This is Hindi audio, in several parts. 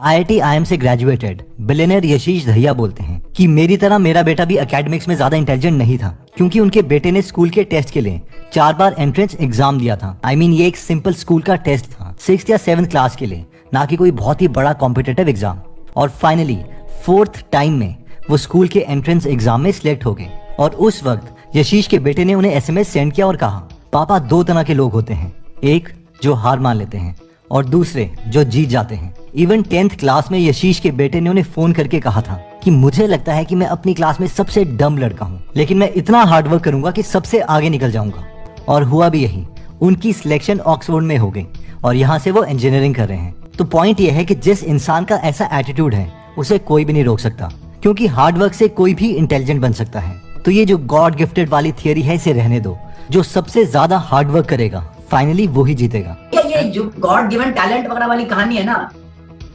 IIT IIM से ग्रेजुएटेड बिलियनर यशीश दहिया बोलते हैं कि मेरी तरह मेरा बेटा भी एकेडमिक्स में ज्यादा इंटेलिजेंट नहीं था, क्योंकि उनके बेटे ने स्कूल के टेस्ट के लिए 4 बार एंट्रेंस एग्जाम दिया था। ये एक सिंपल स्कूल का टेस्ट था, 6th या 7th क्लास के लिए, ना कि कोई बहुत ही बड़ा कॉम्पिटिटिव एग्जाम। और फाइनली 4th टाइम में वो स्कूल के एंट्रेंस एग्जाम में सिलेक्ट हो गए। और उस वक्त यशीश के बेटे ने उन्हें SMS सेंड किया और कहा, पापा 2 तरह के लोग होते हैं, एक जो हार मान लेते हैं और दूसरे जो जीत जाते हैं। इवन 10th क्लास में यशीश के बेटे ने उन्हें फोन करके कहा था कि मुझे लगता है कि मैं अपनी क्लास में सबसे डम लड़का हूँ, लेकिन मैं इतना हार्ड वर्क करूंगा कि सबसे आगे निकल जाऊंगा। और हुआ भी यही, उनकी सिलेक्शन ऑक्सफोर्ड में हो गई और यहाँ से वो इंजीनियरिंग कर रहे हैं। तो पॉइंट ये है कि जिस इंसान का ऐसा एटीट्यूड है उसे कोई भी नहीं रोक सकता, क्योंकि हार्ड वर्क से कोई भी इंटेलिजेंट बन सकता है। तो ये जो गॉड गिफ्टेड वाली थियरी है इसे रहने दो, जो सबसे ज्यादा हार्ड वर्क करेगा फाइनली वो ही जीतेगा। ये जो गॉड गिवन टैलेंट वगैरह वाली कहानी है ना,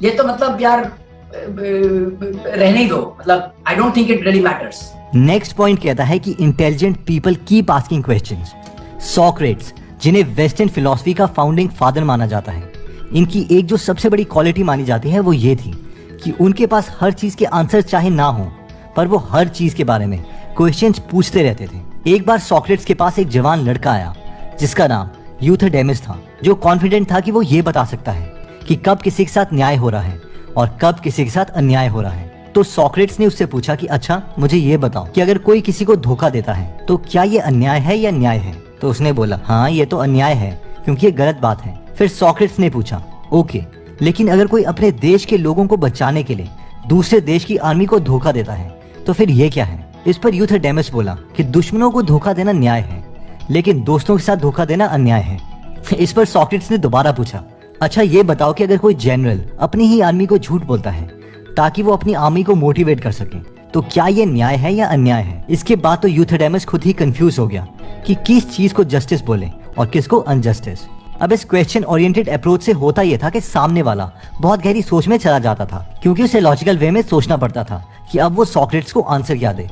ये तो मतलब यार रहने ही दो, मतलब I don't think it really matters. Next point कहता है कि intelligent people keep asking questions. Socrates, जिन्हें वेस्टर्न फिलॉसफी का फाउंडिंग फादर माना जाता है, इनकी एक जो सबसे बड़ी क्वालिटी मानी जाती है वो ये थी कि उनके पास हर चीज के आंसर चाहे ना हो, पर वो हर चीज के बारे में क्वेश्चंस पूछते रहते थे। एक बार सॉक्रेट्स के पास एक जवान लड़का आया जिसका नाम यूथडेमस था, जो कॉन्फिडेंट था कि वो ये बता सकता है कि कब किसी के साथ न्याय हो रहा है और कब किसी के साथ अन्याय हो रहा है। तो सॉक्रेट्स ने उससे पूछा कि अच्छा मुझे ये बताओ कि अगर कोई किसी को धोखा देता है तो क्या ये अन्याय है या न्याय है? तो उसने बोला हाँ ये तो अन्याय है, क्योंकि ये गलत बात है। फिर सॉक्रेट्स ने पूछा ओके, लेकिन अगर कोई अपने देश के लोगों को बचाने के लिए दूसरे देश की आर्मी को धोखा देता है तो फिर ये क्या है? इस पर यूथडेमस बोला कि दुश्मनों को धोखा देना न्याय है, लेकिन दोस्तों के साथ धोखा देना अन्याय है। इस पर सॉक्रेट्स ने दोबारा पूछा, अच्छा ये बताओ कि अगर कोई जनरल अपनी ही आर्मी को झूठ बोलता है ताकि वो अपनी आर्मी को मोटिवेट कर सके, तो क्या ये न्याय है या अन्याय है? इसके बाद तो यूथडेमस खुद ही कंफ्यूज हो गया कि किस चीज को जस्टिस बोले और किसको अनजस्टिस। अब इस क्वेश्चन ओरिएंटेड अप्रोच से होता यह था कि सामने वाला बहुत गहरी सोच में चला जाता था, क्योंकि उसे लॉजिकल वे में सोचना पड़ता था कि अब वो सॉक्रेट्स को आंसर क्या दे।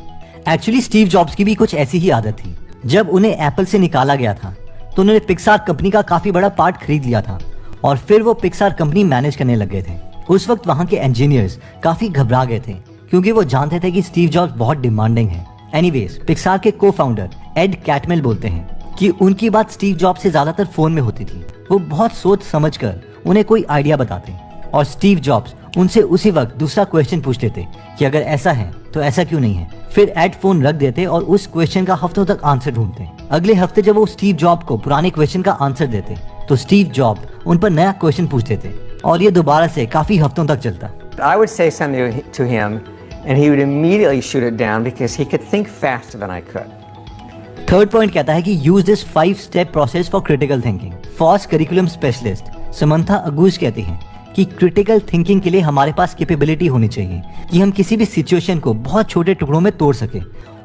एक्चुअली स्टीव जॉब्स की भी कुछ ऐसी ही आदत थी। जब उन्हें एप्पल से निकाला गया था तो उन्होंने पिक्सार कंपनी का काफी बड़ा पार्ट खरीद लिया था और फिर वो पिक्सार कंपनी मैनेज करने लग गए थे। उस वक्त वहां के इंजीनियर्स काफी घबरा गए थे, क्योंकि वो जानते थे कि स्टीव जॉब्स बहुत डिमांडिंग है। एनीवेज, पिक्सार के को-फाउंडर एड कैटमेल बोलते हैं कि उनकी बात स्टीव जॉब्स से ज्यादातर फोन में होती थी। वो बहुत सोच समझकर उन्हें कोई आइडिया बताते और स्टीव जॉब्स उनसे उसी वक्त दूसरा क्वेश्चन पूछ लेते कि अगर ऐसा है तो ऐसा क्यों नहीं है। फिर एड फोन रख देते और उस क्वेश्चन का हफ्तों तक आंसर ढूंढते। अगले हफ्ते जब वो स्टीव जॉब को पुराने क्वेश्चन का आंसर देते तो स्टीव जॉब उन पर नया क्वेश्चन पूछते थे और ये दोबारा से काफी हफ्तों तक चलता। I would say something to him and he would immediately shoot it down because he could think faster than I could. Third point कहता है कि use this 5-step process for critical thinking. फॉस करिकुलम स्पेशलिस्ट समंथा अगूज कहती हैं कि क्रिटिकल थिंकिंग के लिए हमारे पास कैपेबिलिटी होनी चाहिए कि हम किसी भी सिचुएशन को बहुत छोटे टुकड़ों में तोड़ सके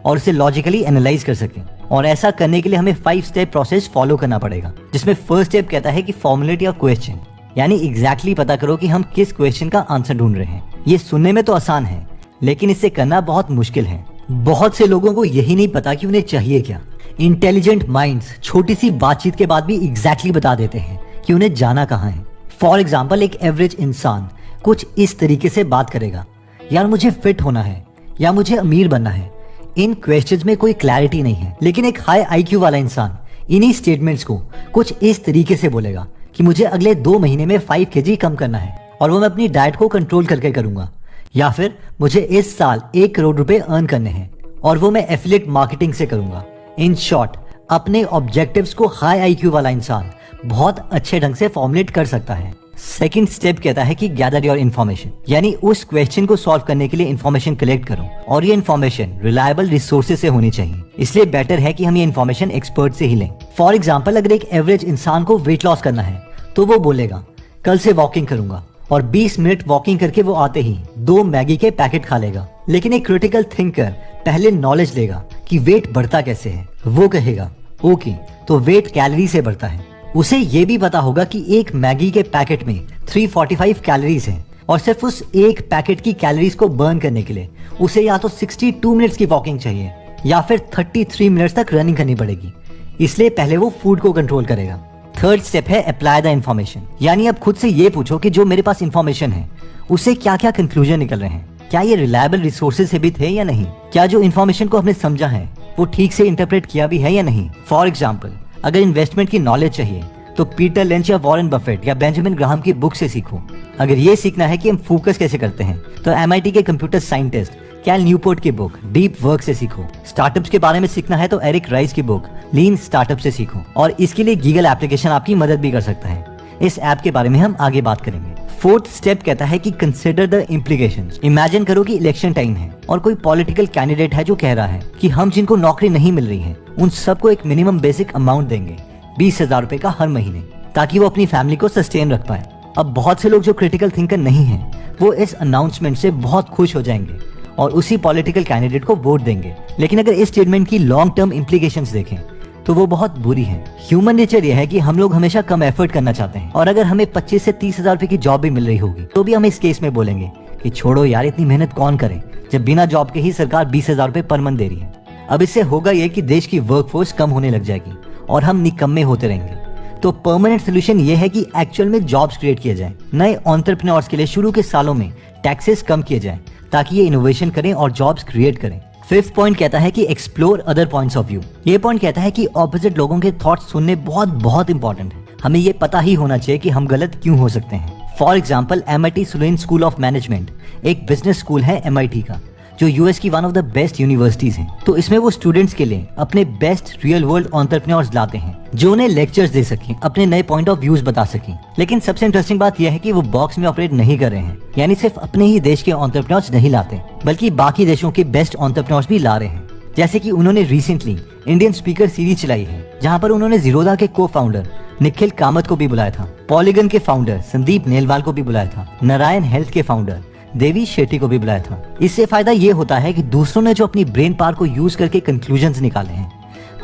और उसे लॉजिकली एनालाइज कर सकें। और ऐसा करने के लिए हमें 5-step प्रोसेस फॉलो करना पड़ेगा, जिसमें फर्स्ट स्टेप कहता है कि फॉर्मुलेट योर क्वेश्चन, यानी एग्जैक्टली पता करो कि हम किस क्वेश्चन का आंसर ढूंढ रहे हैं। ये सुनने में तो आसान है, लेकिन इसे करना बहुत मुश्किल है। बहुत से लोगों को यही नहीं पता कि उन्हें चाहिए क्या। इंटेलिजेंट माइंड्स छोटी सी बातचीत के बाद भी एग्जैक्टली बता देते हैं कि उन्हें जाना कहाँ है। फॉर एग्जाम्पल, एक एवरेज इंसान कुछ इस तरीके से बात करेगा, यार मुझे फिट होना है या मुझे अमीर बनना है। इन क्वेश्चंस में कोई क्लैरिटी नहीं है, लेकिन एक हाई IQ वाला इंसान इन्हीं स्टेटमेंट्स को कुछ इस तरीके से बोलेगा कि मुझे अगले 2 महीने में 5 kg कम करना है और वो मैं अपनी डाइट को कंट्रोल करके करूंगा, या फिर मुझे इस साल 1 करोड़ रुपए अर्न करने हैं और वो मैं एफिलिएट मार्केटिंग से करूंगा। इन शॉर्ट, अपने ऑब्जेक्टिव्स को हाई IQ वाला इंसान बहुत अच्छे ढंग से फॉर्मुलेट कर सकता है। सेकंड स्टेप कहता है कि गैदर योर इन्फॉर्मेशन, यानी उस क्वेश्चन को सॉल्व करने के लिए इन्फॉर्मेशन कलेक्ट करो और ये इन्फॉर्मेशन रिलायबल रिसोर्सेज से होनी चाहिए। इसलिए बेटर है कि हम ये इन्फॉर्मेशन एक्सपर्ट से ही लें। फॉर एग्जाम्पल, अगर एक एवरेज इंसान को वेट लॉस करना है तो वो बोलेगा कल से वॉकिंग करूंगा और 20 मिनट वॉकिंग करके वो आते ही 2 मैगी के पैकेट खा लेगा। लेकिन एक क्रिटिकल थिंकर पहले नॉलेज लेगा कि वेट बढ़ता कैसे है। वो कहेगा ओके, तो वेट कैलोरी से बढ़ता है। उसे ये भी पता होगा कि एक मैगी के पैकेट में 345 कैलोरीज हैं और सिर्फ उस एक पैकेट की कैलोरीज को बर्न करने के लिए उसे या तो 62 मिनट्स की वॉकिंग चाहिए या फिर 33 मिनट्स तक रनिंग करनी पड़ेगी। इसलिए पहले वो फूड को कंट्रोल करेगा। थर्ड स्टेप है अप्लाई द इन्फॉर्मेशन, यानी अब खुद से ये पूछो कि जो मेरे पास इन्फॉर्मेशन है उससे क्या क्या कंक्लूजन निकल रहे हैं, क्या ये रिलायबल रिसोर्सेज से भी थे या नहीं, क्या जो इन्फॉर्मेशन को हमने समझा है वो ठीक से इंटरप्रेट किया भी है या नहीं। फॉर एग्जाम्पल, अगर इन्वेस्टमेंट की नॉलेज चाहिए तो पीटर लिंच या वॉरेन बफेट या बेंजामिन ग्राहम की बुक से सीखो। अगर ये सीखना है कि हम फोकस कैसे करते हैं तो MIT के कंप्यूटर साइंटिस्ट कैल न्यूपोर्ट की बुक डीप वर्क से सीखो। स्टार्टअप्स के बारे में सीखना है तो एरिक राइस की बुक लीन स्टार्टअप से सीखो, और इसके लिए गीगल एप्लीकेशन आपकी मदद भी कर सकता है। इस ऐप के बारे में हम आगे बात करेंगे। फोर्थ स्टेप कहता है कि कंसिडर द इम्प्लीकेशंस। इमेजिन करो कि इलेक्शन टाइम है और कोई पॉलिटिकल कैंडिडेट है जो कह रहा है कि हम जिनको नौकरी नहीं मिल रही है उन सबको एक मिनिमम बेसिक अमाउंट देंगे 20,000 रुपए का हर महीने, ताकि वो अपनी फैमिली को सस्टेन रख पाए। अब बहुत से लोग जो क्रिटिकल थिंकर नहीं है वो इस अनाउंसमेंट से बहुत खुश हो जाएंगे और उसी पॉलिटिकल कैंडिडेट को वोट देंगे। लेकिन अगर इस स्टेटमेंट की लॉन्ग टर्म इम्प्लीकेशंस देखें तो वो बहुत बुरी है। ह्यूमन नेचर ये है कि हम लोग हमेशा कम एफर्ट करना चाहते हैं, और अगर हमें 25 से 30,000 रुपए की जॉब भी मिल रही होगी तो भी हम इस केस में बोलेंगे कि छोड़ो यार, इतनी मेहनत कौन करे जब बिना जॉब के ही सरकार 20,000 रुपए पर मंथ दे रही है। अब इससे होगा ये कि देश की वर्कफोर्स कम होने लग जाएगी और हम निकम्मे होते रहेंगे। तो परमानेंट सोल्यूशन ये है कि एक्चुअल में जॉब्स क्रिएट किए जाएं। नए एंटरप्रेन्योर्स के लिए शुरू के सालों में टैक्सेस कम किए जाएं ताकि ये इनोवेशन करें और जॉब्स क्रिएट करें। फिफ्थ पॉइंट कहता है कि explore other points of view. ये पॉइंट कहता है कि ऑपोजिट लोगों के थॉट्स सुनने बहुत बहुत इंपॉर्टेंट है। हमें ये पता ही होना चाहिए कि हम गलत क्यों हो सकते हैं। For example, MIT Sloan school of management एक बिजनेस स्कूल है MIT का, जो US की one of the best universities हैं। तो इसमें वो स्टूडेंट्स के लिए अपने बेस्ट रियल वर्ल्ड एंटरप्रेन्योर्स लाते हैं जो उन्हें लेक्चर्स दे सकें, अपने नए पॉइंट ऑफ व्यूज बता सकें। लेकिन सबसे इंटरेस्टिंग बात यह है कि वो बॉक्स में ऑपरेट नहीं कर रहे हैं, यानी सिर्फ अपने ही देश के एंटरप्रेन्योर्स नहीं लाते बल्कि बाकी देशों के बेस्ट एंटरप्रेन्योर्स भी ला रहे हैं। जैसे कि उन्होंने रिसेंटली इंडियन स्पीकर सीरीज चलाई है जहां पर उन्होंने जीरोधा के को फाउंडर निखिल कामत को भी बुलाया था, पॉलीगन के फाउंडर संदीप नेलवाल को भी बुलाया था, नारायण हेल्थ के फाउंडर देवी शेट्टी को भी बुलाया था। इससे फायदा ये होता है कि दूसरों ने जो अपनी ब्रेन पावर को यूज करके कंक्लूजन्स निकाले हैं,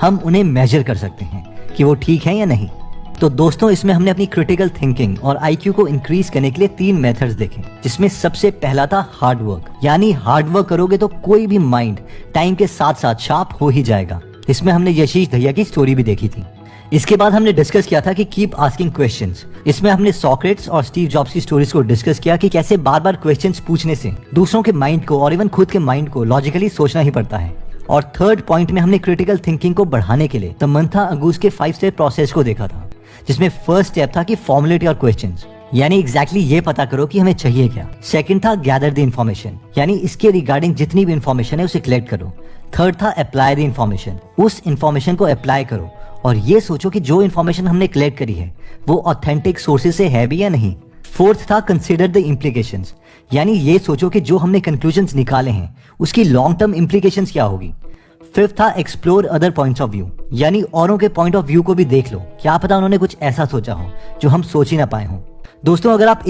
हम उन्हें मेजर कर सकते हैं कि वो ठीक है या नहीं। तो दोस्तों, इसमें हमने अपनी क्रिटिकल थिंकिंग और IQ को इंक्रीज करने के लिए 3 मेथड्स देखे, जिसमें सबसे पहला था हार्ड वर्क। यानी हार्ड वर्क करोगे तो कोई भी माइंड टाइम के साथ साथ शार्प हो ही जाएगा। इसमें हमने यशीश दहिया की स्टोरी भी देखी थी। इसके बाद हमने डिस्कस किया था कि कीप आस्किंग क्वेश्चंस। इसमें हमने सॉक्रेट्स और स्टीव जॉब्स की स्टोरीज को डिस्कस किया कि कैसे बार बार क्वेश्चंस पूछने से दूसरों के माइंड को और इवन खुद के माइंड को लॉजिकली सोचना ही पड़ता है। और थर्ड पॉइंट में हमने क्रिटिकल थिंकिंग को बढ़ाने के लिए समंथा अगूस के 5 स्टेप प्रोसेस को देखा था, जिसमें फर्स्ट स्टेप था कि फॉर्मुलेट योर क्वेश्चंस, यानी एग्जैक्टली ये पता करो कि हमें चाहिए क्या। सेकंड था गैदर द इन्फॉर्मेशन, यानी इसके रिगार्डिंग जितनी भी इन्फॉर्मेशन है उसे कलेक्ट करो। थर्ड था अप्लाई द इन्फॉर्मेशन, उस इन्फॉर्मेशन को अप्लाई करो और ये सोचो कि जो इन्फॉर्मेशन हमने कलेक्ट करी है वो ऑथेंटिक सोर्सेज से है भी या नहीं। फोर्थ था कंसीडर द इम्प्लीकेशंस, यानी ये सोचो कि जो हमने कंक्लूजन्स निकाले हैं उसकी लॉन्ग टर्म इम्प्लीकेशंस क्या होगी। फिफ्थ था explore other points of view, यानी औरों के पॉइंट ऑफ व्यू को भी देख लो, क्या पता उन्होंने कुछ ऐसा सोचा हो जो हम सोच ही ना पाए हों। दोस्तों, अगर आप